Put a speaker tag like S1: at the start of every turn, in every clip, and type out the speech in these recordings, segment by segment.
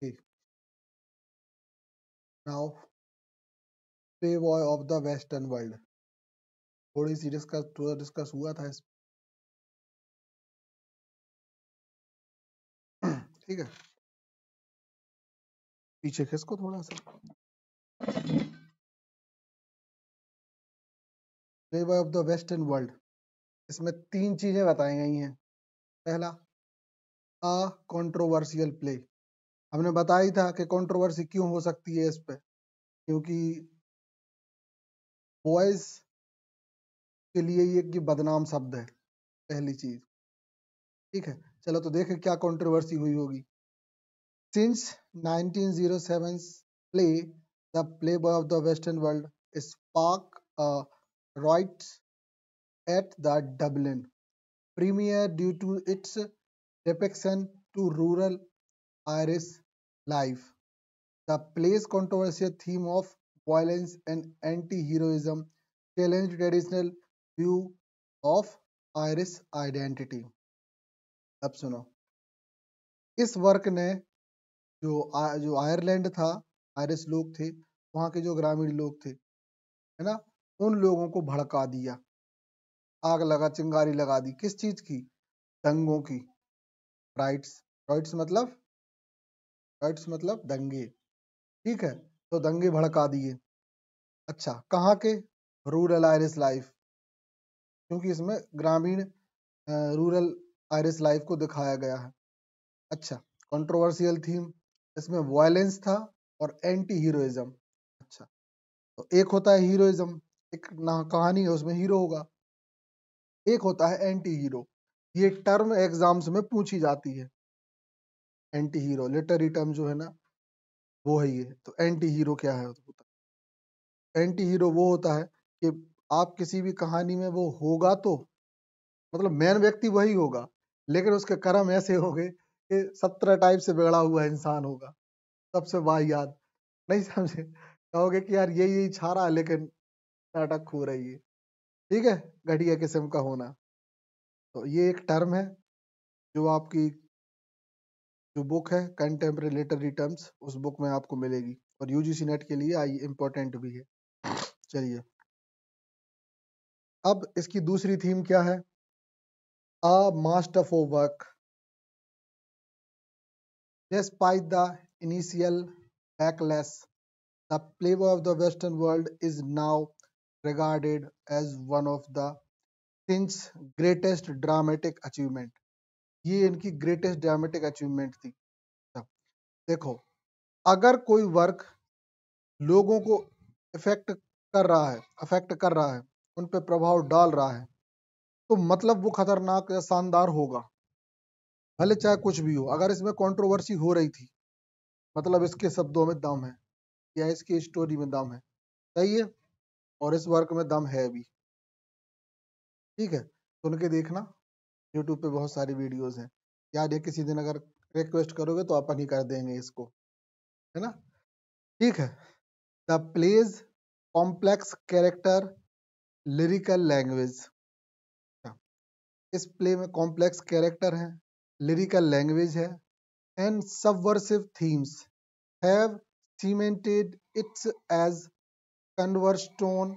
S1: Okay. Now, Playboy of the Western World. थोड़ी सी discuss हुआ था इस ठीक है, पीछे खिसको थोड़ा सा। Playboy of the western world, इसमें 3 चीजें बताई गई हैं। पहला, अ कंट्रोवर्शियल प्ले। हमने बताया ही था कि कंट्रोवर्सी क्यों हो सकती है इस पे, क्योंकि बॉयज के लिए ये कि बदनाम शब्द है, पहली चीज। ठीक है, चलो तो देखें क्या कंट्रोवर्सी हुई होगी। Since 1907 play, the Playboy of the Western World sparked a riot at the Dublin premiere due to its depiction to rural Irish life. The play's controversial theme of violence and anti-heroism challenged traditional view of Irish identity. अब सुनो, इस work ने जो Ireland था, Irish लोग थे, वहाँ के जो ग्रामीण लोग थे, है ना, उन लोगों को भड़का दिया, आग लगा, चिंगारी लगा दी। किस चीज की? दंगों की। राइट्स, राइट्स मतलब, राइट्स मतलब दंगे। ठीक है, तो दंगे भड़का दिए। अच्छा, कहाँ के? रूरल आयरिश लाइफ, क्योंकि इसमें ग्रामीण रूरल आयरिश लाइफ को दिखाया गया है। अच्छा, कंट्रोवर्शियल थीम, इसमें वायलेंस था और एंटी हीरोइज्म। अच्छा, तो एक होता है हीरोइज्म, एक ना कहानी है उसमें हीरो होगा, एक होता है एंटी हीरो। ये टर्म एग्जाम्स में पूछी जाती है। एंटी हीरो लिटरेरी टर्म जो है ना, वो है ये। तो एंटी हीरो क्या है? एंटी हीरो वो होता है कि आप किसी भी कहानी में वो होगा तो, मतलब मेन व्यक्ति वही होगा, लेकिन उसके कर्म ऐसे होंगे कि 17 टाइप से बिगड़ा हुआ इंसान होगा, सबसे वाहियात। नहीं समझे? कहोगे कि यार यही छा रहा है, लेकिन नाटक हो रही है। ठीक है, घटिया किस्म का होना। तो ये एक टर्म है जो आपकी जो बुक है कंटेम्प्रेरी लिटरेरी टर्म्स, उस बुक में आपको मिलेगी, और यूजीसी नेट के लिए आई इम्पोर्टेंट भी है। चलिए, अब इसकी दूसरी थीम क्या है? A masterful work. Despite the initial backlash, the Playboy of the Western World is now regarded as one of the Finch's greatest dramatic achievement. ये इनकी ग्रेटेस्ट ड्रामेटिक अचीवमेंट थी। देखो, अगर कोई वर्क लोगों को अफेक्ट कर रहा है, उन पे प्रभाव डाल रहा है, तो मतलब वो खतरनाक या शानदार होगा, भले चाहे कुछ भी हो। अगर इसमें कंट्रोवर्सी हो रही थी, मतलब इसके शब्दों में दम है या इसकी स्टोरी में दम है। सही है, और इस वर्क में दम है भी। ठीक है, सुन के देखना, यूट्यूब पे बहुत सारी वीडियोस हैं। याद है, किसी दिन अगर रिक्वेस्ट करोगे तो अपन ही कर देंगे इसको, है ना? ठीक है, the plays complex character lyrical language. इस प्ले में कॉम्प्लेक्स कैरेक्टर है, लिरिकल लैंग्वेज है, and subversive themes have cemented it as cornerstone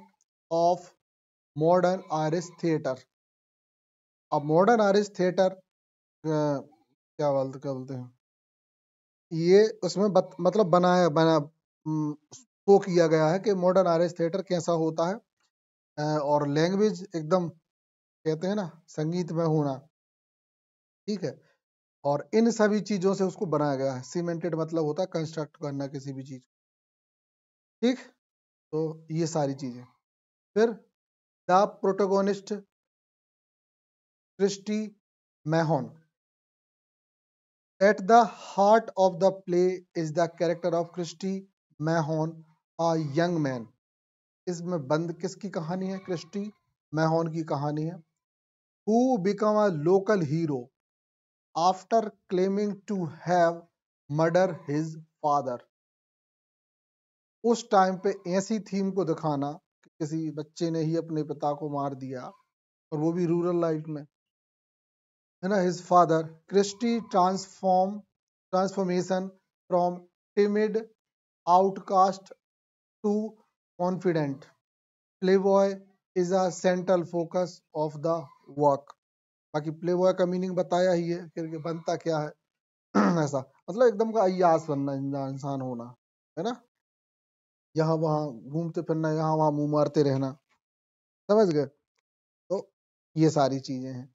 S1: of modern Irish theatre। अब मॉडर्न आयरिश थिएटर क्या बोलते हैं, ये उसमें मतलब शो किया गया है कि मॉडर्न आयरिश थिएटर कैसा होता है। और लैंग्वेज एकदम, कहते हैं ना, संगीत में होना। ठीक है, और इन सभी चीजों से उसको बनाया गया है। सीमेंटेड मतलब होता है कंस्ट्रक्ट करना किसी भी चीज। ठीक, तो ये सारी चीजें। फिर the protagonist Christy Mahon. At the heart of the play is the character of Christy Mahon, a young man। इसमें बंद किसकी कहानी है? क्रिस्टी मैहन की कहानी है। Who become a local hero after claiming to have murdered his father। उस time पे ऐसी थीम को दिखाना कि किसी बच्चे ने ही अपने पिता को मार दिया, और वो भी रूरल लाइफ में, है ना। His father, Christy transformation from timid outcast to confident, playboy is a central focus of the work. बाकी प्लेबॉय का मीनिंग बताया ही है कि बनता क्या है ऐसा मतलब एकदम का अय्यास बनना, इंसान होना, है ना, यहाँ वहाँ घूमते फिरना, यहाँ वहाँ मुंह मारते रहना, समझ गए। तो ये सारी चीजें हैं।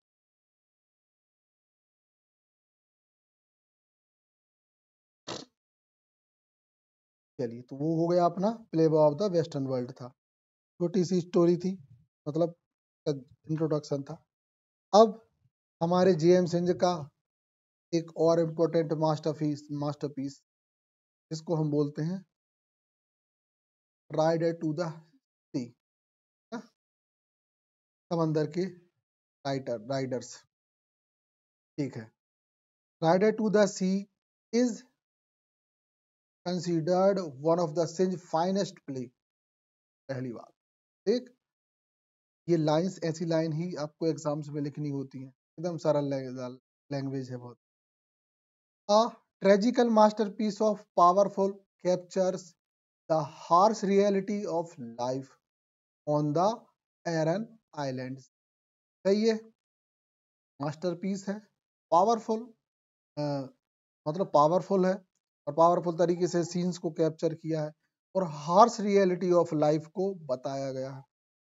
S1: चलिए, तो वो हो गया अपना play boy of the western world था, छोटी सी स्टोरी थी, मतलब इंट्रोडक्शन था। अब हमारे जेएम सिंह का एक और इम्पोर्टेंट मास्टरपीस जिसको हम बोलते हैं राइडर टू द सी, समंदर के राइडर्स, ठीक है। Rider to the sea is considered one of the Synge finest play. पहली बात, ठीक, ये लाइंस ऐसी लाइन ही आपको एग्जाम्स में लिखनी होती हैं, एकदम सरल लैंग्वेज है बहुत। A tragical masterpiece of powerful captures the harsh reality of life on the Aran Islands। सही है, मास्टरपीस है, पावरफुल, मतलब पावरफुल है और पावरफुल तरीके से सीन्स को कैप्चर किया है और हार्श रियलिटी ऑफ लाइफ को बताया गया है।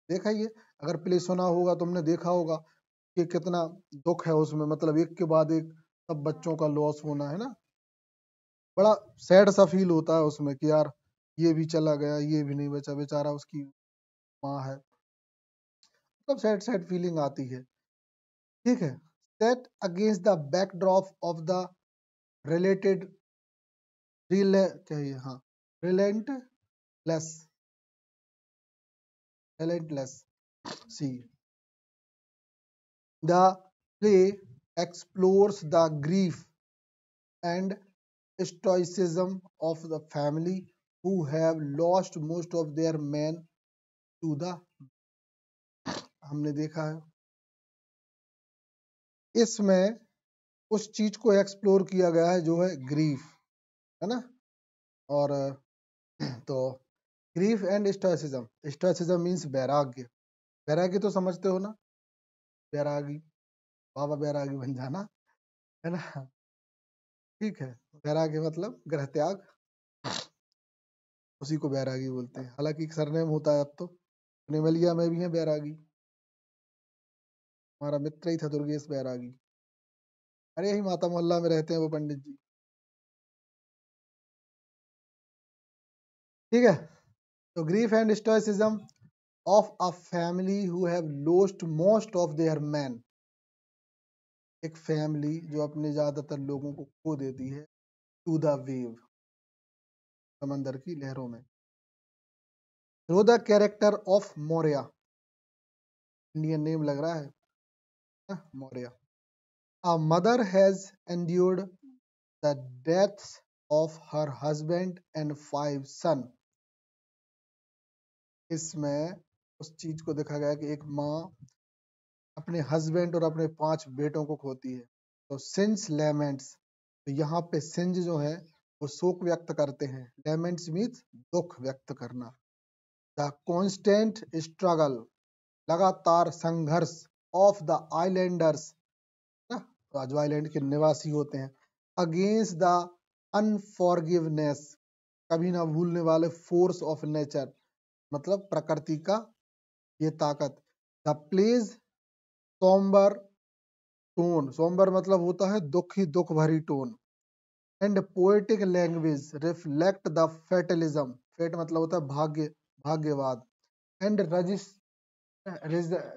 S1: देखा ये, अगर प्ले सुना होगा तुमने, देखा होगा कि कितना दुख है उसमें, मतलब एक के बाद एक सब बच्चों का लॉस होना, है ना, बड़ा सैड सा फील होता है उसमें कि यार ये भी चला गया, ये भी नहीं बचा, बेचारा उसकी माँ है, मतलब सैड सैड फीलिंग आती है, ठीक है। Set against the backdrop of the related क्या है, हाँ, relentless relentless see, the play explores the grief and stoicism of the family who have lost most of their men to the, हमने देखा है इसमें उस चीज को एक्सप्लोर किया गया है जो है ग्रीफ, है ना, और तो grief and stoicism, stoicism means वैराग्य, वैराग्य तो समझते हो ना, बैरागी, बाबा बैरागी बन जाना, है ना, ठीक है। बैरागी मतलब ग्रह त्याग, उसी को बैरागी बोलते हैं, हालांकि एक सरनेम होता है अब तो, निमलिया में भी है बैरागी, हमारा मित्र ही था दुर्गेश बैरागी, अरे यही माता मोहल्ला में रहते हैं वो पंडित जी, ठीक है। तो grief and stoicism of a family who have lost most of their man, एक फैमिली जो अपने ज्यादातर लोगों को खो देती है टू द वेव, समंदर की लहरों में। Through the character of Maurya, Indian name लग रहा है Maurya. A mother has endured the deaths of her husband and 5 son, इसमें उस चीज को देखा गया कि एक माँ अपने हस्बैंड और अपने 5 बेटों को खोती है। तो सिंस लेमेंट्स, तो यहाँ पे सिंज जो है वो शोक व्यक्त करते हैं, लेमेंट्स मीन्स दुख व्यक्त करना। द कॉन्स्टेंट स्ट्रगल, लगातार संघर्ष, ऑफ द आइलैंडर्स, ना जो आइलैंड के निवासी होते हैं, अगेंस्ट द अनफॉरगिवनेस, कभी ना भूलने वाले, फोर्स ऑफ नेचर, मतलब प्रकृति का ये ताकत। The play's sombre tone, sombre मतलब होता है दुखी, दुख भरी tone, and poetic language reflect the fatalism, fate मतलब होता है भाग्य, भाग्यवाद, and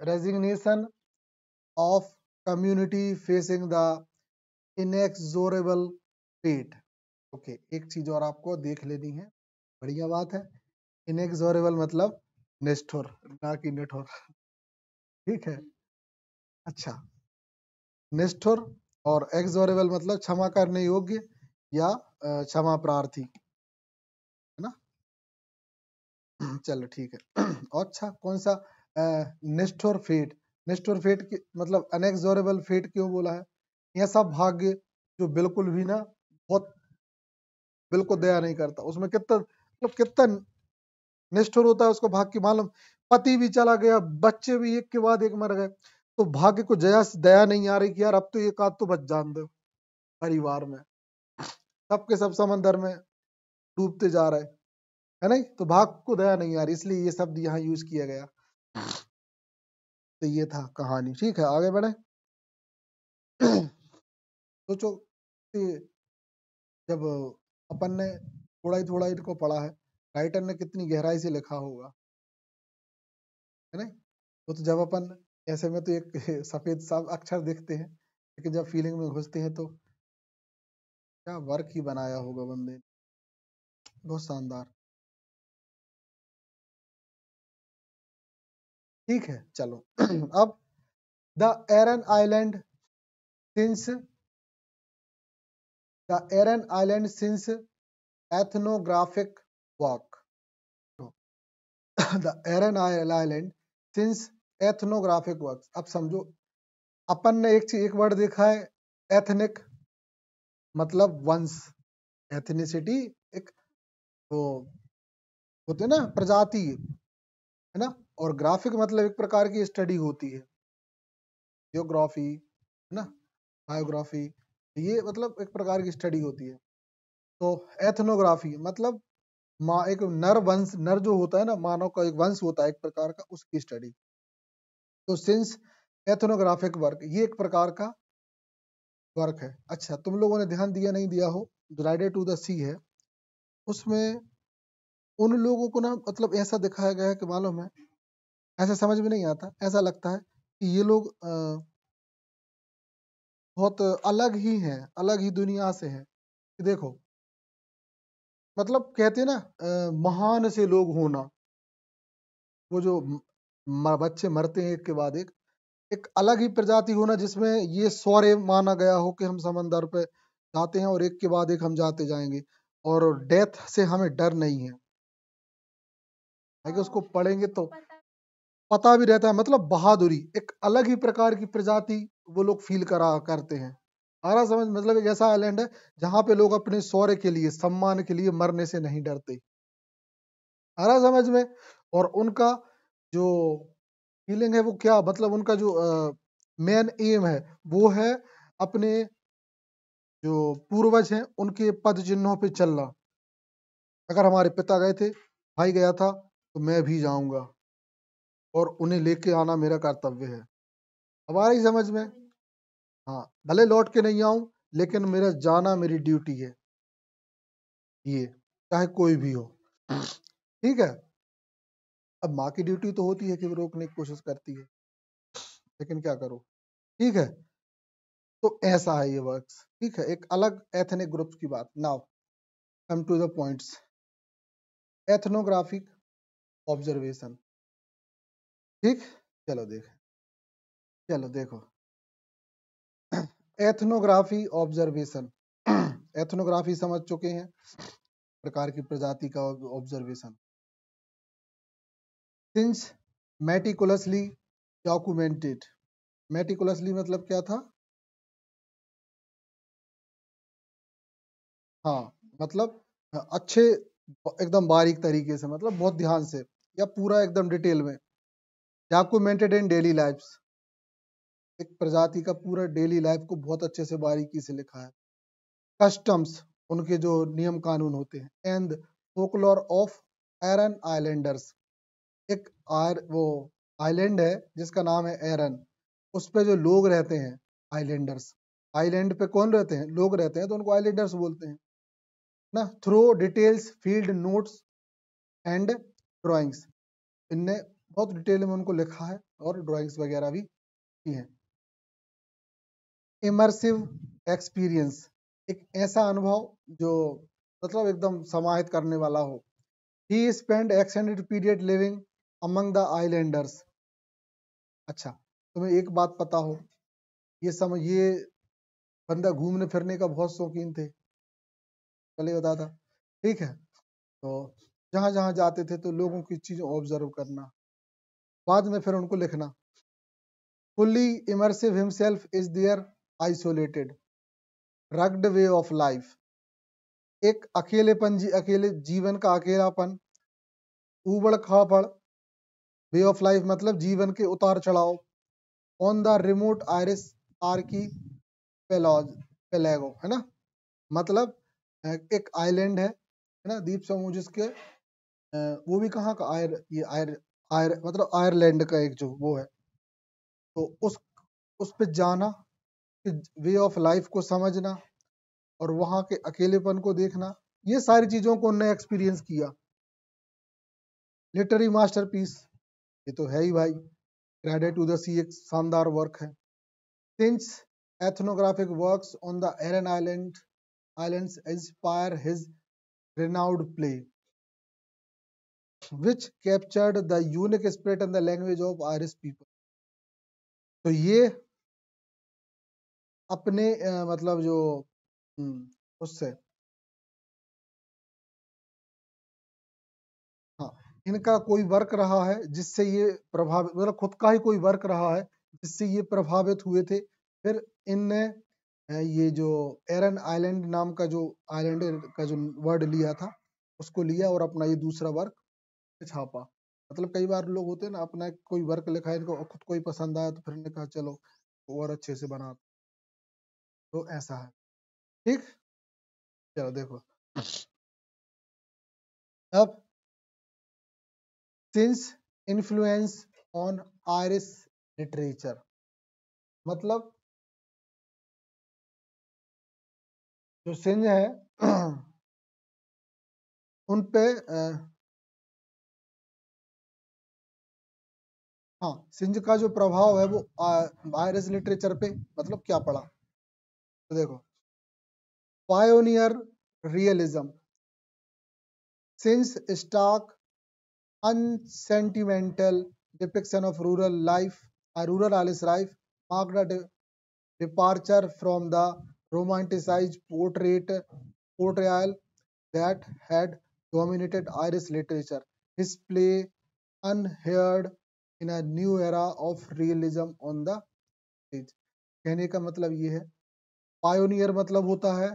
S1: resignation of community facing the inexorable fate. Okay, एक चीज और आपको देख लेनी है, बढ़िया बात है, इनएक्सोरेबल मतलब निष्ठुर, ना कि निठुर, ठीक है। अच्छा, निष्ठुर और एक्सोरेबल मतलब क्षमा करने योग्य या क्षमा प्रार्थी, है ना, चलो ठीक है। और अच्छा, कौन सा निष्ठुर फेट, निष्ठुर फेट की मतलब अनएक्सोरेबल फेट क्यों बोला है, ऐसा भाग्य जो बिल्कुल भी ना, बहुत बिल्कुल दया नहीं करता। उसमें कितना मतलब कितना निष्ठुर होता है उसको भाग की मालूम। पति भी चला गया, बच्चे भी एक के बाद एक मर गए, तो भाग्य को दया नहीं आ रही कि यार अब तो एक आध तो बच जान दो परिवार में, सबके सब समंदर में डूबते जा रहे, है नहीं? तो भाग को दया नहीं आ रही, इसलिए ये शब्द यहाँ यूज किया गया। तो ये था कहानी। ठीक है, आगे बढ़े। सोचो कि जब अपन ने थोड़ा ही इनको पढ़ा है, राइटर ने कितनी गहराई से लिखा होगा, है नहीं? वो तो जब अपन ऐसे में तो एक सफेद साफ अक्षर दिखते हैं, लेकिन जब फीलिंग में घुसते हैं तो क्या वर्क ही बनाया होगा बंदे ने। बहुत शानदार। ठीक है, चलो। अब the Aran island Synge's the Aran island Synge's ethnographic work. The Aran island Synge's ethnographic work. अब समझो, अपन ने एक वर्ड देखा है, एथनिक मतलब वंश, एथनिसिटी एक वो होते ना प्रजाति, है ना? और ग्राफिक मतलब एक प्रकार की स्टडी होती है, जियोग्राफी, है ना, बायोग्राफी, ये मतलब एक प्रकार की स्टडी होती है। तो एथनोग्राफी मतलब एक नर वंश, नर जो होता है ना, मानव का एक वंश होता है एक प्रकार का, उसकी स्टडी। तो सिंस एथनोग्राफिक वर्क, ये एक प्रकार का वर्क है। अच्छा, तुम लोगों ने ध्यान दिया नहीं दिया हो, डिवाइडेड टू द सी है, उसमें उन लोगों को ना मतलब ऐसा दिखाया गया है कि मालूम है, ऐसा समझ में नहीं आता, ऐसा लगता है कि ये लोग बहुत अलग ही हैं, अलग ही दुनिया से हैं। कि देखो, मतलब कहते हैं ना महान से लोग होना, वो जो बच्चे मरते हैं एक के बाद एक अलग ही प्रजाति होना जिसमें ये शौर्य माना गया हो कि हम समंदर पे जाते हैं और एक के बाद एक हम जाते जाएंगे, और डेथ से हमें डर नहीं है। उसको पढ़ेंगे तो पता भी रहता है, मतलब बहादुरी, एक अलग ही प्रकार की प्रजाति वो लोग फील करा करते हैं। आरा समझ, मतलब एक ऐसा आइलैंड है जहां पे लोग अपने शौर्य के लिए, सम्मान के लिए मरने से नहीं डरते। आरा समझ में। और उनका जो फीलिंग है वो क्या, मतलब उनका जो मेन एम है वो है अपने जो पूर्वज हैं उनके पद चिन्हों पे चलना। अगर हमारे पिता गए थे, भाई गया था, तो मैं भी जाऊंगा और उन्हें लेके आना मेरा कर्तव्य है। हमारी समझ में। हाँ, भले लौट के नहीं आऊं, लेकिन मेरा जाना मेरी ड्यूटी है, ये चाहे कोई भी हो। ठीक है। अब माँ की ड्यूटी तो होती है कि वो रोकने की कोशिश करती है, लेकिन क्या करो। ठीक है, तो ऐसा है ये वर्क्स। ठीक है, एक अलग एथनिक ग्रुप्स की बात। Now come to the points. Ethnographic observation. ठीक, चलो देख, चलो देखो। Ethnography observation. एथनोग्राफी समझ चुके हैं, प्रकार की प्रजाति का observation. Since meticulously documented. Meticulously मतलब क्या था? हाँ, मतलब अच्छे, एकदम बारीक तरीके से, मतलब बहुत ध्यान से, या पूरा एकदम डिटेल में। डॉक्यूमेंटेड इन डेली लाइफ, एक प्रजाति का पूरा डेली लाइफ को बहुत अच्छे से बारीकी से लिखा है। कस्टम्स, उनके जो नियम कानून होते हैं। And folklore of Aran islanders, एक वो आइलैंड है जिसका नाम है एरन, उस पे जो लोग रहते हैं आइलैंडर्स। आइलैंड पे कौन रहते हैं? लोग रहते हैं, तो उनको आइलैंडर्स बोलते हैं ना। Through details, field notes and drawings, इनने बहुत डिटेल में उनको लिखा है और ड्राइंग्स वगैरह भी की हैं। इमर्सिव एक्सपीरियंस, एक ऐसा अनुभव जो मतलब एकदम समाहित करने वाला हो। He spend extended period living among the islanders. अच्छा, तुम्हें एक बात पता हो, ये बंदा घूमने फिरने का बहुत शौकीन थे, पहले ही बता था। ठीक है, तो जहां जहां जाते थे तो लोगों की चीजें ऑब्जर्व करना, बाद में फिर उनको लिखना। Fully immersive himself is their isolated rugged way of life, एक अकेले जीवन का अकेलापन, ऊबड़ खाबड़ वे ऑफ लाइफ मतलब जीवन के उतार चढ़ाव, on the remote Irish archipelago, है ना, मतलब एक आइलैंड है ना, द्वीप समूह जिसके वो भी कहाँ का आयर मतलब आयरलैंड का एक जो वो है, तो उस पे जाना, वे ऑफ लाइफ को समझना और वहां के अकेलेपन को देखना, ये सारी चीजों को उन्होंने एक्सपीरियंस किया। लिटरेरी मास्टरपीस, ये तो है ही भाई, क्रेडिट टू द सी, एक शानदार वर्क है। Since ethnographic works on the Aran Islands inspire his renowned play, which captured the unique spirit and the language of Irish people. तो ये अपने मतलब जो उससे, हाँ, इनका कोई वर्क रहा है जिससे ये प्रभावित, मतलब खुद का ही कोई वर्क रहा है जिससे ये प्रभावित हुए थे। फिर इनने ये जो एरन आइलैंड नाम का जो आइलैंड का जो वर्ड लिया था उसको लिया और अपना ये दूसरा वर्क छापा। मतलब कई बार लोग होते हैं ना, अपना कोई वर्क लिखा है, इनको खुद को ही पसंद आया तो फिर इन्होंने कहा चलो और अच्छे से बना, तो ऐसा है। ठीक, चलो देखो अब since influence on Irish literature, मतलब जो सिंज है उन पे हाँ, सिंज का जो प्रभाव है वो आयरिश लिटरेचर पे मतलब क्या पड़ा, तो देखो pioneer realism, Synge's stark unsentimental depiction of rural life, a rural Irish life, marked a departure from the romanticized portrayal that had dominated Irish literature. His play unheard in a new era of realism on the stage. कहने का मतलब ये है, pioneer मतलब होता है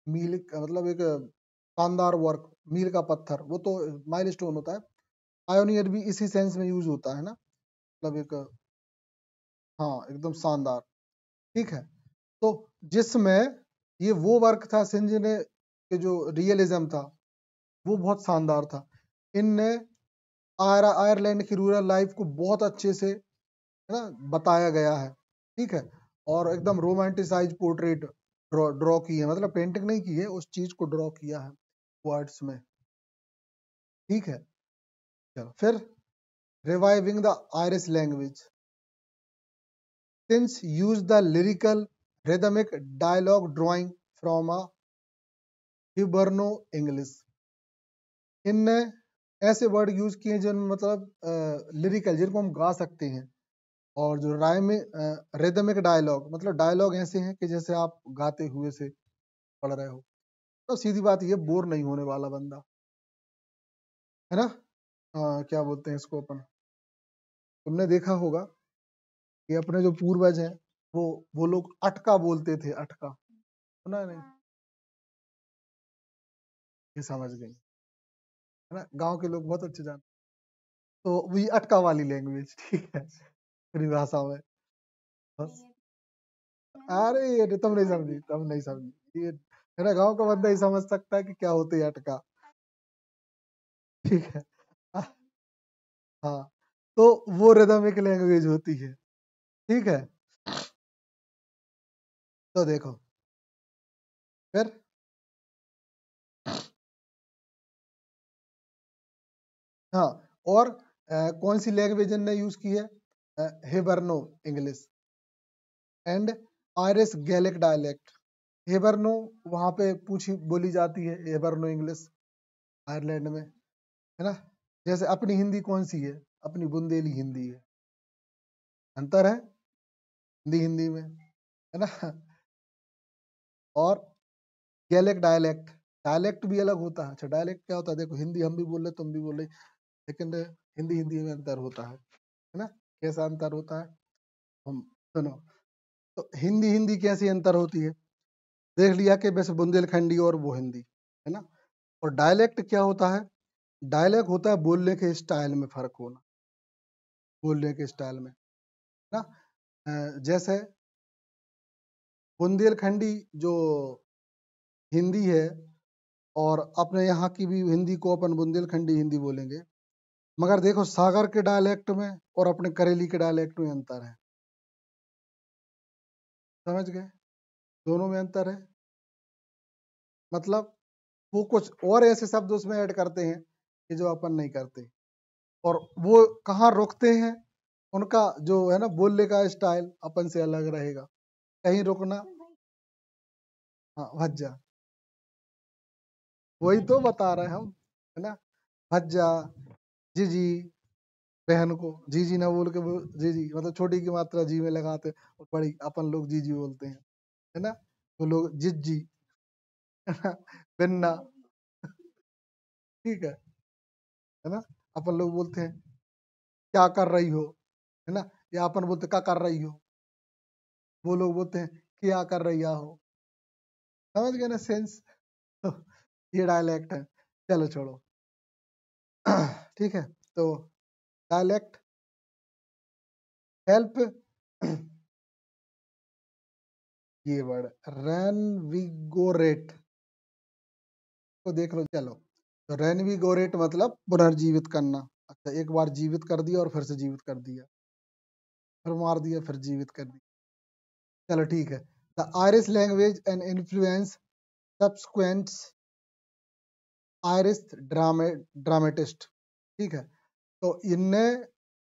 S1: मील का मतलब एक शानदार वर्क, मील का पत्थर, वो तो माइलस्टोन होता है। पायोनियर भी इसी सेंस में यूज होता है ना, मतलब एक, हाँ एकदम शानदार। ठीक है, तो जिसमें ये वो वर्क था सिंज ने के जो रियलिज्म था वो बहुत शानदार था। इनने आयरलैंड की रूरल लाइफ को बहुत अच्छे से, है ना, बताया गया है। ठीक है, और एकदम रोमांटिसाइज पोर्ट्रेट ड्रॉ की है, मतलब पेंटिंग नहीं की है, उस चीज को ड्रॉ किया है वर्ड्स में। ठीक है, चलो फिर reviving the Irish language, since use the lyrical rhythmic dialogue drawing from a Hiberno English, इनने ऐसे वर्ड यूज किए जो मतलब लिरिकल, जिनको हम गा सकते हैं, और जो राइम रिदमिक डायलॉग मतलब डायलॉग ऐसे हैं कि जैसे आप गाते हुए से पढ़ रहे हो, तो सीधी बात ये बोर नहीं होने वाला बंदा, है ना। क्या बोलते हैं इसको अपन, तुमने देखा होगा कि अपने जो पूर्वज हैं वो वो लोग अटका बोलते थे, अटका सुना है नहीं, ये समझ गई, है ना, गांव के लोग बहुत अच्छे जानते, तो वही अटका वाली लैंग्वेज, ठीक है, परिभाषा में बस। अरे ये तुम नहीं समझी, तुम नहीं समझी, ये है ना, गांव का बंदा ही समझ सकता है कि क्या होती है अटका। ठीक है, हाँ, तो वो रिदमिक लैंग्वेज होती है। ठीक है, तो देखो फिर, हाँ, और कौन सी लैंग्वेज ने यूज की है, Hiberno English and Irish Gaelic dialect. Hiberno वहां पे पूछी बोली जाती है, हिबर्नो इंग्लिश आयरलैंड में, है ना, जैसे अपनी हिंदी कौन सी है, अपनी बुंदेली हिंदी है, अंतर है हिंदी हिंदी में, है ना। और गैलिक डायलेक्ट, डायलेक्ट भी अलग होता है। अच्छा, डायलेक्ट क्या होता है, देखो हिंदी हम भी बोल रहे तुम भी बोल रहे, लेकिन हिंदी हिंदी में अंतर होता है ना, कैसा अंतर होता है, हम सुनो, तो हिंदी हिंदी कैसी अंतर होती है, देख लिया कि वैसे बुंदेलखंडी और वो हिंदी है ना। और डायलेक्ट क्या होता है? डायलेक्ट होता है बोलने के स्टाइल में फर्क होना, बोलने के स्टाइल में ना। जैसे बुंदेलखंडी जो हिंदी है और अपने यहाँ की भी हिंदी को अपन बुंदेलखंडी हिंदी बोलेंगे, मगर देखो सागर के डायलेक्ट में और अपने करेली के डायलेक्ट में अंतर है, समझ गए? दोनों में अंतर है, मतलब वो कुछ और ऐसे शब्द उसमें ऐड करते हैं कि जो अपन नहीं करते, और वो कहाँ रुकते हैं, उनका जो है ना बोलने का स्टाइल अपन से अलग रहेगा। कहीं रुकना, हाँ भज्जा, वही तो बता रहे हैं हम, है ना। भज्जा, जी जी, बहन को जी जी ना बोल के जी जी, मतलब छोटी की मात्रा जी में लगाते, और बड़ी अपन लोग जी जी बोलते हैं, है ना। वो लोग जिज्जी, है ना, बिन्ना, ठीक है ना। अपन लोग बोलते हैं क्या कर रही हो, है ना, या अपन बोलते क्या कर रही हो, वो लोग बोलते हैं क्या कर रही हो। समझ गए ना सेंस? ये डायलेक्ट है। चलो छोड़ो। ठीक है, तो डायलेक्ट हेल्प, ये वर्ड रेनविगोरेट को देख लो। चलो, तो रेनविगोरेट मतलब पुनर्जीवित करना। अच्छा, एक बार जीवित कर दिया और फिर से जीवित कर दिया, फिर मार दिया, फिर जीवित कर दिया। चलो ठीक है। The Irish language and influence subsequent Irish dramatist, ठीक है। तो इनने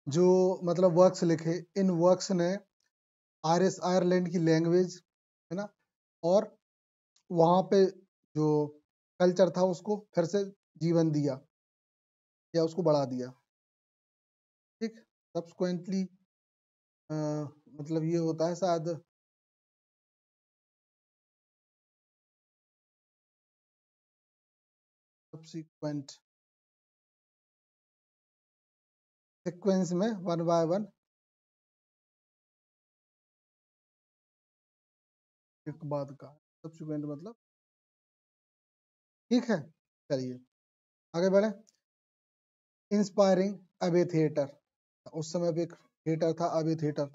S1: जो मतलब वर्क्स लिखे, इन वर्क्स ने आयरिश आयरलैंड की लैंग्वेज, है ना, और वहाँ पे जो कल्चर था उसको फिर से जीवन दिया या उसको बढ़ा दिया, ठीक। सब्सक्वेंटली मतलब ये होता है शायद, सब्सिक्वेंट, सीक्वेंस में वन बाय वन, एक बाद का, सब्सिक्वेंट मतलब, ठीक है। चलिए आगे बढ़े। इंस्पायरिंग अबे थिएटर, उस समय भी एक थिएटर था अबे थिएटर,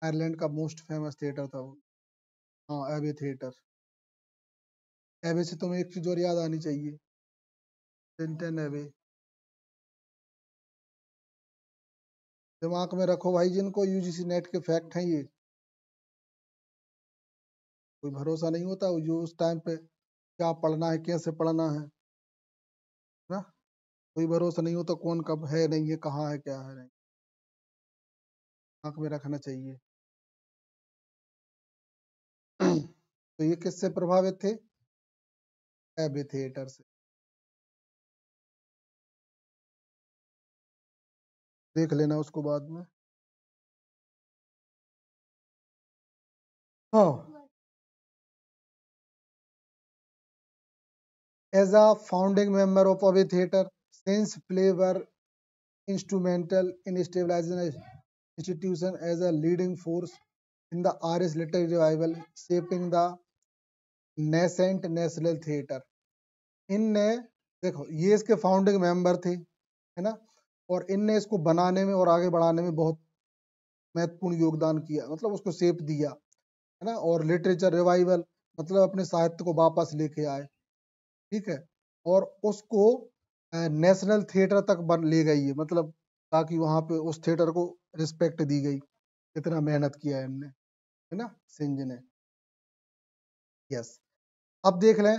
S1: आयरलैंड का मोस्ट फेमस थिएटर था वो। हाँ एबे थिएटर। एबे से तुम्हें एक चीज और याद आनी चाहिए, टिंटन एबे। दिमाग में रखो भाई, जिनको यूजीसी नेट के फैक्ट हैं ये, कोई भरोसा नहीं होता जो उस टाइम पे क्या पढ़ना है, कैसे पढ़ना है ना। कोई भरोसा नहीं होता कौन कब है नहीं है, कहाँ है क्या है नहीं, आंख में रखना चाहिए। तो ये किससे प्रभावित थे? एबे थिएटर से। देख लेना उसको बाद में। हाँ, as a founding member of Abbey Theatre, since play were instrumental in stabilizing the institution as a leading force in the Irish literary revival, shaping the nascent national theatre. इनने, देखो ये इसके फाउंडिंग मेंबर थे, है ना, और इनने इसको बनाने में और आगे बढ़ाने में बहुत महत्वपूर्ण योगदान किया, मतलब उसको शेप दिया, है ना। और लिटरेचर रिवाइवल मतलब अपने साहित्य को वापस लेके आए, ठीक है। और उसको नेशनल थिएटर तक बन ले गई है, मतलब ताकि वहां पे उस थिएटर को रिस्पेक्ट दी गई। इतना मेहनत किया है इनने, है ना, सिंज ने। यस। अब देख लें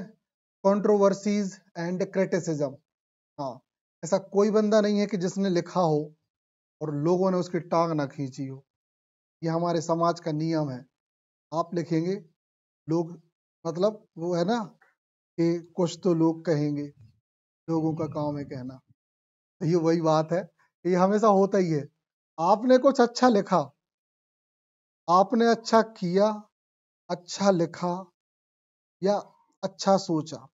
S1: कंट्रोवर्सीज एंड क्रिटिसिज्म। हाँ, ऐसा कोई बंदा नहीं है कि जिसने लिखा हो और लोगों ने उसकी टांग ना खींची हो। ये हमारे समाज का नियम है। आप लिखेंगे, लोग, मतलब वो है ना कि कुछ तो लोग कहेंगे, लोगों का काम है कहना। तो ये वही बात है, ये हमेशा होता ही है। आपने कुछ अच्छा लिखा, आपने अच्छा किया, अच्छा लिखा या अच्छा सोचा,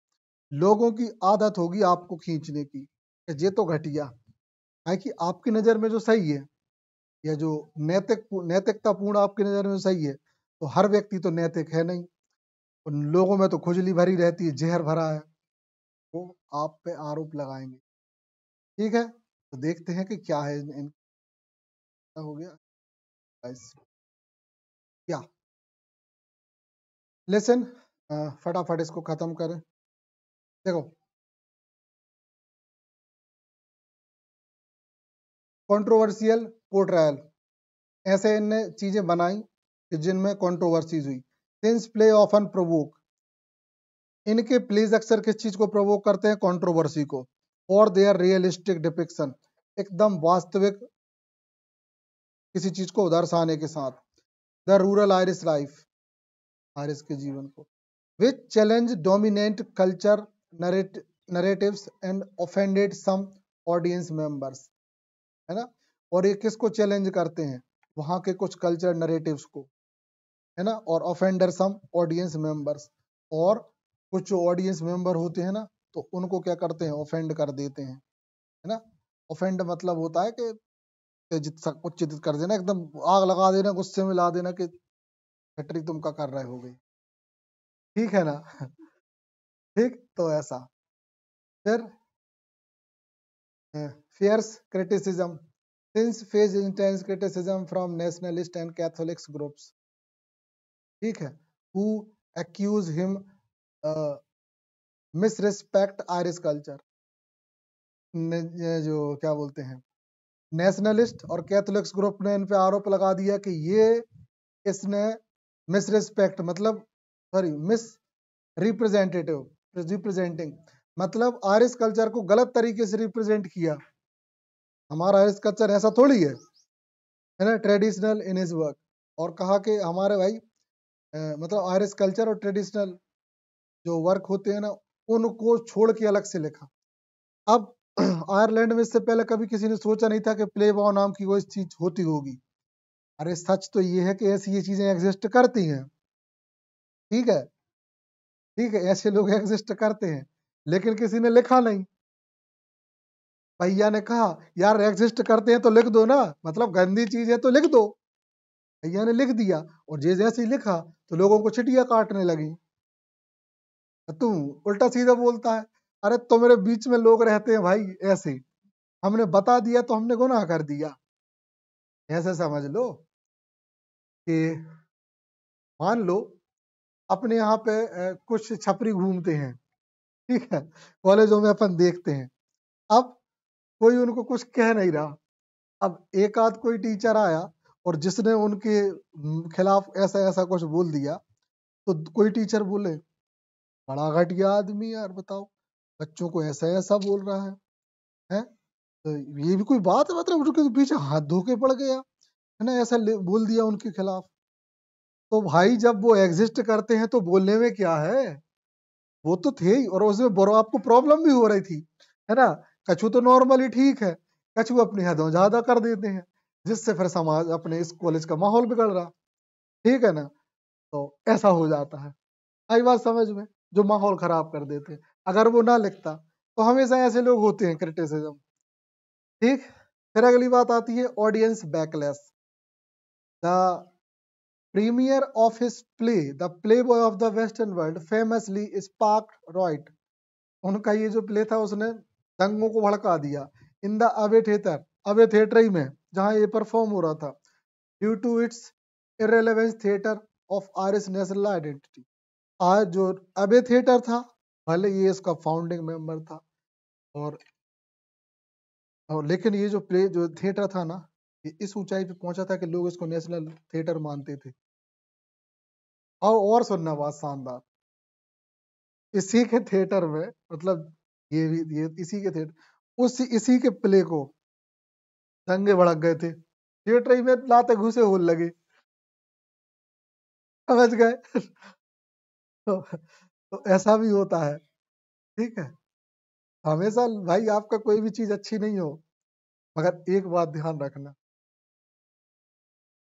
S1: लोगों की आदत होगी आपको खींचने की कि ये तो घटिया है, कि आपकी नजर में जो सही है या जो नैतिकतापूर्ण आपकी नजर में सही है, तो हर व्यक्ति तो नैतिक है नहीं। उन लोगों में तो खुजली भरी रहती है, जहर भरा है, वो आप पे आरोप लगाएंगे। ठीक है, तो देखते हैं कि क्या है क्या हो गया guys। क्या लेसन, फटाफट इसको खत्म करें। देखो, कंट्रोवर्शियल पोर्ट्रायल, ऐसे इनने चीजें बनाई कि जिनमें कंट्रोवर्सीज हुई। सिंस प्ले ऑफन प्रोवोक, इनके प्लेज अक्सर किस चीज को प्रोवोक करते हैं? कंट्रोवर्सी को। और देयर रियलिस्टिक डिपिक्शन, एकदम वास्तविक किसी चीज को दर्शाने के साथ। The rural Irish life, Irish के जीवन को। Which challenge dominant culture narratives and offended some audience members, है ना। और ये किसको चैलेंज करते हैं? वहां के कुछ कल्चर नरेटिव्स को, है ना। और ऑफेंडर सम ऑडियंस मेंबर्स, और कुछ जो ऑडियंस मेंबर होते हैं ना, तो उनको क्या करते हैं? ऑफेंड कर देते हैं, है ना। ऑफेंड मतलब होता है कि उच्चित कर देना, एकदम आग लगा देना, गुस्से में ला देना कि फैक्ट्री तुम का कर रहे हो गई। ठीक है ना। ठीक, तो ऐसा। फिर fierce criticism, since face intense criticism from nationalist and Catholic groups, ठीक है, who accuse him misrespect Irish culture, ये जो क्या बोलते हैं, नेशनलिस्ट और कैथोलिक्स ग्रुप ने इन पे आरोप लगा दिया कि ये इसने मिसरिस्पेक्ट मतलब सॉरी मिस रिप्रेजेंटिंग मतलब आयरिश कल्चर को गलत तरीके से रिप्रेजेंट किया। हमारा आयरिश कल्चर ऐसा थोड़ी है ना, ट्रेडिशनल इन हिज वर्क। और कहा कि हमारे भाई मतलब आयरिश कल्चर और ट्रेडिशनल जो वर्क होते हैं ना, उनको छोड़ के अलग से लिखा। अब आयरलैंड में इससे पहले कभी किसी ने सोचा नहीं था कि प्ले बॉय नाम की कोई चीज होती होगी। अरे सच तो ये है कि ऐसी ये चीजें एग्जिस्ट करती हैं। ठीक है, ठीक है, ऐसे लोग एग्जिस्ट करते हैं, लेकिन किसी ने लिखा नहीं। भैया ने कहा यार एग्जिस्ट करते हैं तो लिख दो ना, मतलब गंदी चीज है तो लिख दो। भैया ने लिख दिया, और जैसे ही लिखा तो लोगों को चिटिया काटने लगी। तू उल्टा सीधा बोलता है। अरे तो मेरे बीच में लोग रहते हैं भाई ऐसे, हमने बता दिया तो हमने गुनाह कर दिया। ऐसे समझ लो कि मान लो अपने यहाँ पे कुछ छपरी घूमते हैं, ठीक है, कॉलेजों में अपन देखते हैं। अब कोई उनको कुछ कह नहीं रहा, अब एक आध कोई टीचर आया और जिसने उनके खिलाफ ऐसा ऐसा कुछ बोल दिया, तो कोई टीचर बोले बड़ा घटिया आदमी यार, बताओ बच्चों को ऐसा ऐसा बोल रहा है। तो ये भी कोई बात है? मतलब उनके पीछे हाथ धो के पड़ गया, है ना, ऐसा बोल दिया उनके खिलाफ। तो भाई जब वो एग्जिस्ट करते हैं तो बोलने में क्या है, वो तो थे ही, और उसमें बड़ो आपको प्रॉब्लम भी हो रही थी, है ना। कछु तो नॉर्मली ठीक है, कछु अपनी हदों ज्यादा कर देते हैं, जिससे फिर समाज अपने इस कॉलेज का माहौल बिगड़ रहा। ठीक है ना, तो ऐसा हो जाता है। आई बात समझ में, जो माहौल खराब कर देते हैं। अगर वो ना लिखता तो हमेशा ऐसे लोग होते हैं क्रिटिसिज्म। ठीक, फिर अगली बात आती है audience backlash. The premiere of his play the playboy of the western world famously sparked riot, उनका ये जो प्ले था उसने दंगों को भड़का दिया। इन द अबे थिएटर ही में जहां ये परफॉर्म हो रहा था, due to its irrelevance theatre of Irish national identity. आज जो अबे थिएटर था, भले ये इसका फाउंडिंग मेंबर था, और लेकिन ये जो प्ले जो थिएटर था ना, ये इस ऊंचाई पे पहुंचा था कि लोग इसको नेशनल थिएटर मानते थे। और सुनना बात शानदार, इसी के थिएटर में, मतलब ये इसी के थिएटर इसी के प्ले को दंगे भड़क गए थे, थिएटर ही में लाते घुसे होने लगे। समझ गए। तो ऐसा भी होता है। ठीक है, हमेशा भाई आपका कोई भी चीज अच्छी नहीं हो, मगर एक बात ध्यान रखना,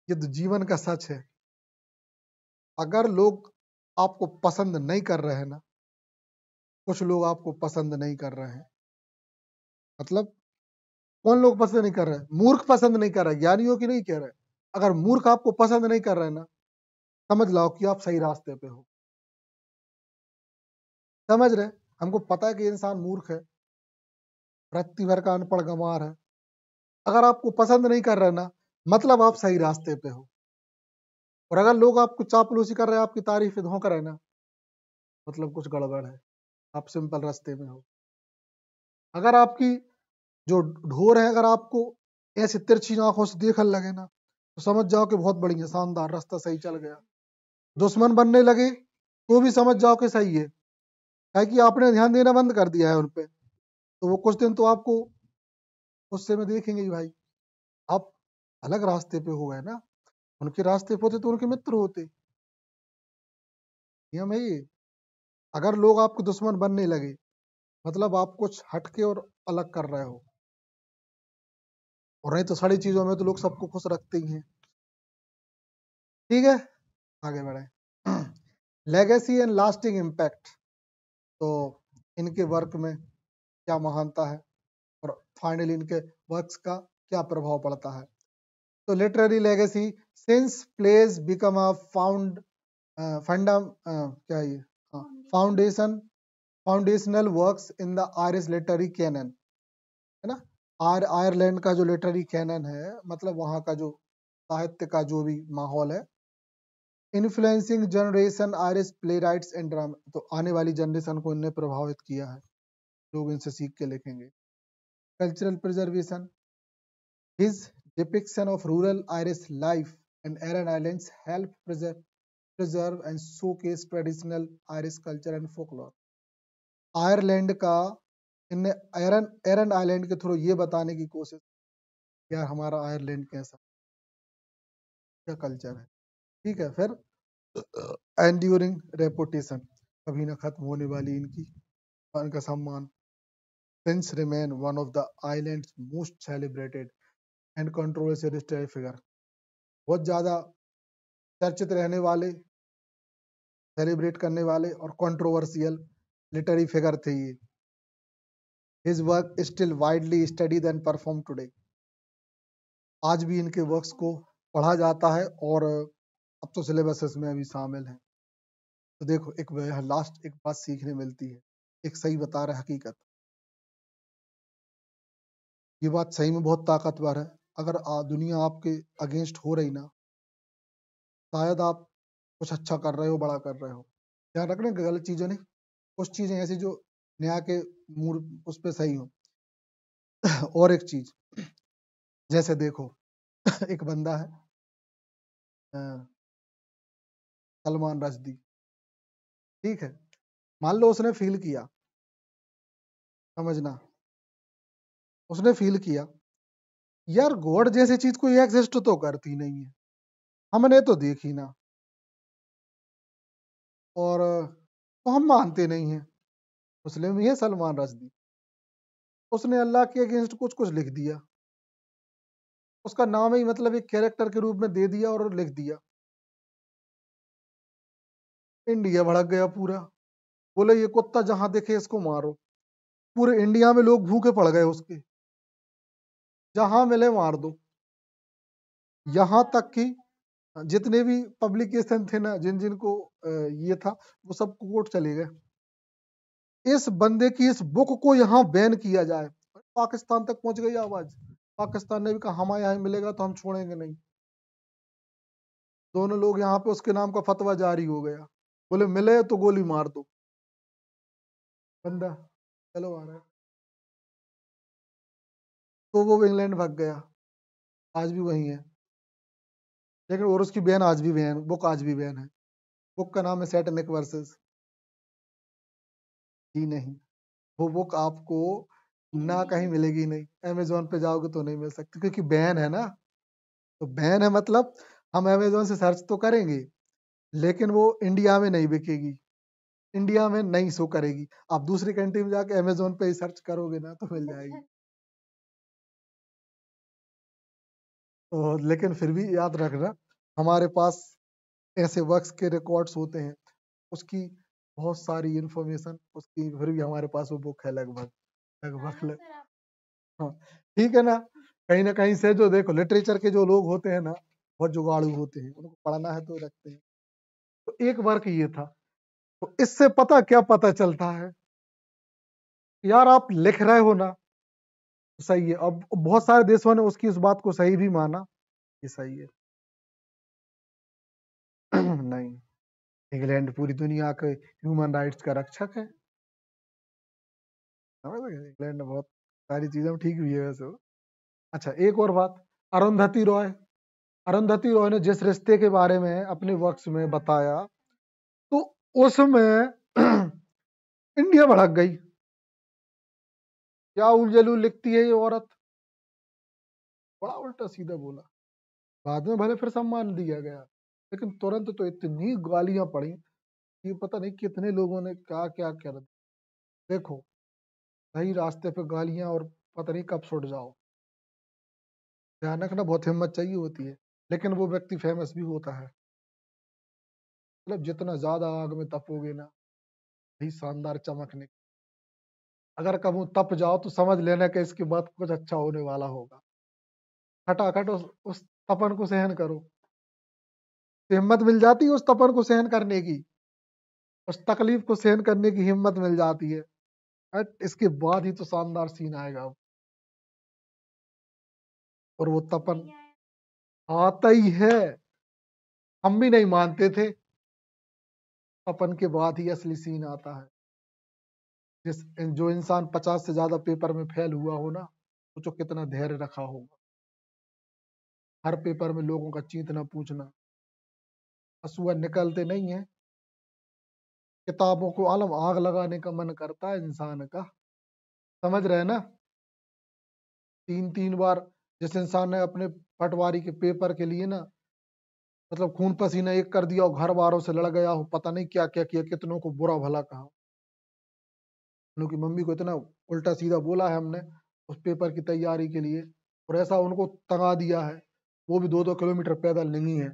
S1: ये तो जीवन का सच है। अगर लोग आपको पसंद नहीं कर रहे हैं ना, कुछ लोग आपको पसंद नहीं कर रहे हैं, मतलब कौन लोग पसंद नहीं कर रहे हैं? मूर्ख पसंद नहीं कर रहे, ज्ञानियों की नहीं कह रहे। अगर मूर्ख आपको पसंद नहीं कर रहे ना, समझ लो कि आप सही रास्ते पे हो। समझ रहे? हमको पता है कि इंसान मूर्ख है, रत्ती भर का अनपढ़ गंवार है। अगर आपको पसंद नहीं कर रहे ना, मतलब आप सही रास्ते पे हो। और अगर लोग आपको चापलूसी कर रहे हैं, आपकी तारीफ धोंक रहे हैं ना, मतलब कुछ गड़बड़ है, आप सिंपल रास्ते में हो। अगर आपकी जो ढोर है, अगर आपको ऐसे तिरछी आंखों से देखने लगे ना, तो समझ जाओ कि बहुत बढ़िया, शानदार, रास्ता सही चल गया। दुश्मन बनने लगे तो भी समझ जाओ कि सही है, कि आपने ध्यान देना बंद कर दिया है उन पे। तो वो कुछ दिन तो आपको गुस्से में देखेंगे ही भाई, आप अलग रास्ते पे हो गए ना। उनके रास्ते पे होते तो उनके मित्र होते। नियम है ये। अगर लोग आपके दुश्मन बनने लगे, मतलब आप कुछ हटके और अलग कर रहे हो। और नहीं तो सारी चीजों में तो लोग सबको खुश रखते ही हैं। ठीक है, आगे बढ़े। Legacy and lasting impact. तो इनके वर्क में क्या महानता है और फाइनली इनके वर्क्स का क्या प्रभाव पड़ता है। तो literary legacy, Synge's plays become a क्या ये foundation foundational works in the Irish literary canon, है ना। आयरलैंड का जो लिटरेरी कैनन है, मतलब वहाँ का जो साहित्य का जो भी माहौल है, influencing generation Irish play rights and drama. तो आने वाली जनरेशन को इनने प्रभावित किया है, लोग इनसे सीख के लिखेंगे। Cultural preservation, his depiction of rural Irish life and Aran islands help preserve and showcase traditional Irish culture and folklore। Ireland का इनने एरन एरन आइलैंड के थ्रू ये बताने की कोशिश, यार हमारा आयरलैंड कैसा, क्या कल्चर है। ठीक है, फिर एंड्यूरिंग रेपुटेशन, कभी ना खत्म होने वाली इनका सम्मान। Since remain one of the islands most celebrated and controversial historical figure. बहुत ज्यादा चर्चित रहने वाले, सेलिब्रेट करने वाले और कंट्रोवर्शियल लिटरेरी फिगर थे ये। His work is still widely studied and performed today। आज भी इनके वर्क्स को पढ़ा जाता है और अब तो सिलेबसेस में भी शामिल है। तो देखो, एक लास्ट एक बात सीखने मिलती है, एक सही बता रहा है हकीकत। ये बात सही में बहुत ताकतवर है। अगर दुनिया आपके अगेंस्ट हो रही ना, शायद आप कुछ अच्छा कर रहे हो, बड़ा कर रहे हो। ध्यान रखना, गलत चीजें नहीं, कुछ चीजें ऐसी जो न्याय के मूड उस पर सही हो। और एक चीज, जैसे देखो, एक बंदा है सलमान रश्दी, ठीक है। मान लो उसने फील किया, समझना, उसने फील किया यार गॉड जैसी चीज कोई एग्जिस्ट तो करती नहीं है, हमने तो देखी ना, और तो हम मानते नहीं हैं। मुस्लिम ही है सलमान रश्दी, उसने अल्लाह के अगेंस्ट कुछ कुछ लिख दिया, उसका नाम ही मतलब एक कैरेक्टर के रूप में दे दिया और लिख दिया। इंडिया भड़क गया पूरा, बोले ये कुत्ता जहां देखे इसको मारो। पूरे इंडिया में लोग भूखे पड़ गए उसके, जहां मिले मार दो। यहाँ तक कि जितने भी पब्लिकेशन थे ना, जिन जिनको ये था, वो सब कोर्ट चले गए। इस बंदे की इस बुक को यहाँ बैन किया जाए, पाकिस्तान तक पहुंच गई आवाज। पाकिस्तान ने भी कहा हमारे यहाँ मिलेगा तो हम छोड़ेंगे नहीं। दोनों लोग यहाँ पे उसके नाम का फतवा जारी हो गया, बोले मिले तो गोली मार दो। बंदा चलो आ रहा है, तो वो इंग्लैंड भाग गया, आज भी वही है। लेकिन और उसकी बैन आज भी बैन, बुक आज भी बैन है। बुक का नाम है सैटेनिक वर्सेस। जी नहीं, वो बुक आपको ना कहीं मिलेगी नहीं, अमेजोन पे जाओगे तो नहीं मिल सकती, क्योंकि बैन है ना। तो बैन है मतलब हम अमेजोन से सर्च तो करेंगे, लेकिन वो इंडिया में नहीं बिकेगी, इंडिया में नहीं शो करेगी। आप दूसरी कंट्री में जाके अमेजोन पे ही सर्च करोगे ना तो मिल जाएगी। तो लेकिन फिर भी याद रखना, हमारे पास ऐसे वर्क्स के रिकॉर्ड्स होते हैं, उसकी बहुत सारी इंफॉर्मेशन उसकी, फिर भी हमारे पास वो बुक है लगभग लगभग। हाँ, ठीक है ना कहीं से जो देखो लिटरेचर के जो लोग होते हैं ना, बहुत जुगाड़ू होते हैं, उनको पढ़ना है तो रखते हैं। तो एक वर्क ये था, तो इससे क्या पता चलता है, यार आप लिख रहे हो ना, तो सही है। अब बहुत सारे देशों ने उसकी इस बात को सही भी माना, ये सही है। नहीं, इंग्लैंड पूरी दुनिया के ह्यूमन राइट्स का रक्षक है, समझ गए? इंग्लैंड में बहुत सारी चीजें ठीक भी है वैसे वो। अच्छा, एक और बात, अरुंधति रॉय। अरुंधति रॉय ने जिस रिश्ते के बारे में अपने वर्क्स में बताया, तो उसमें इंडिया भड़क गई। क्या उलझलू लिखती है ये औरत, बड़ा उल्टा सीधा बोला। बाद में भले फिर सम्मान दिया गया, लेकिन तुरंत तो इतनी गालियां पड़ी कि पता नहीं कितने लोगों ने क्या क्या कर। देखो, सही रास्ते पे गालियां और पता नहीं कब छुट जाओ। ध्यान रखना, बहुत हिम्मत चाहिए होती है, लेकिन वो व्यक्ति फेमस भी होता है। मतलब जितना ज्यादा आग में तपोगे ना, वही शानदार चमकने। अगर कभी तप जाओ तो समझ लेना कि इसके बाद कुछ अच्छा होने वाला होगा। खटाखट उस तपन को सहन करो, तो हिम्मत मिल जाती है उस तपन को सहन करने की, उस तकलीफ को सहन करने की हिम्मत मिल जाती है। बट इसके बाद ही तो शानदार सीन आएगा। और वो तपन आता ही है, हम भी नहीं मानते थे। तपन के बाद ही असली सीन आता है। जो इंसान 50 से ज्यादा पेपर में फेल हुआ हो ना, सोचो कितना धैर्य रखा होगा। हर पेपर में लोगों का चीतना पूछना, असूआ निकलते नहीं है। किताबों को आलम आग लगाने का मन करता है इंसान का, समझ रहे हैं ना? 3 3 बार जिस इंसान ने अपने पटवारी के पेपर के लिए ना, मतलब खून पसीना एक कर दिया और घर वालों से लड़ गया हो, पता नहीं क्या क्या किया, कितनों को बुरा भला कहा। उनकी मम्मी को इतना उल्टा सीधा बोला है हमने उस पेपर की तैयारी के लिए, और ऐसा उनको तगा दिया है, वो भी 2 2 किलोमीटर पैदल नहीं है।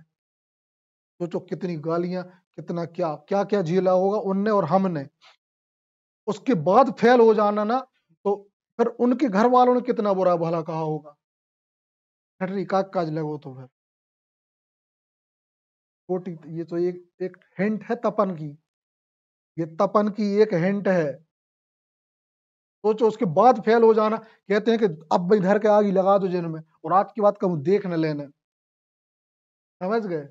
S1: सोचो कितनी गालियां, कितना क्या क्या क्या झेला होगा उनने और हमने। उसके बाद फेल हो जाना ना, तो फिर उनके घर वालों ने कितना बुरा भला कहा होगा। छठरी काज लगो तो फिर छोटी, ये तो एक एक हिंट है तपन की, ये तपन की एक हिंट है। सोचो उसके बाद फेल हो जाना, कहते हैं कि अब भाई धर के आग ही लगा दो जिनमें, और आज की बात कहूं देख न लेना। समझ गए?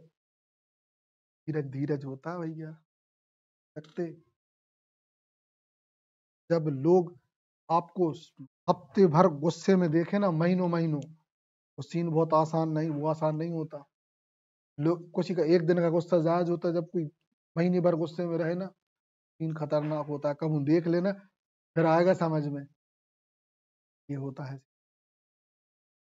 S1: धीरज धीरज होता है भैया, सकते। जब लोग आपको हफ्ते भर गुस्से में देखे ना, महीनों महीनों, वो सीन बहुत आसान नहीं, वो आसान नहीं होता। लोग किसी का एक दिन का गुस्सा जायज होता है, जब कोई महीने भर गुस्से में रहे ना, सीन खतरनाक होता है। कब देख लेना, फिर आएगा समझ में, ये होता है।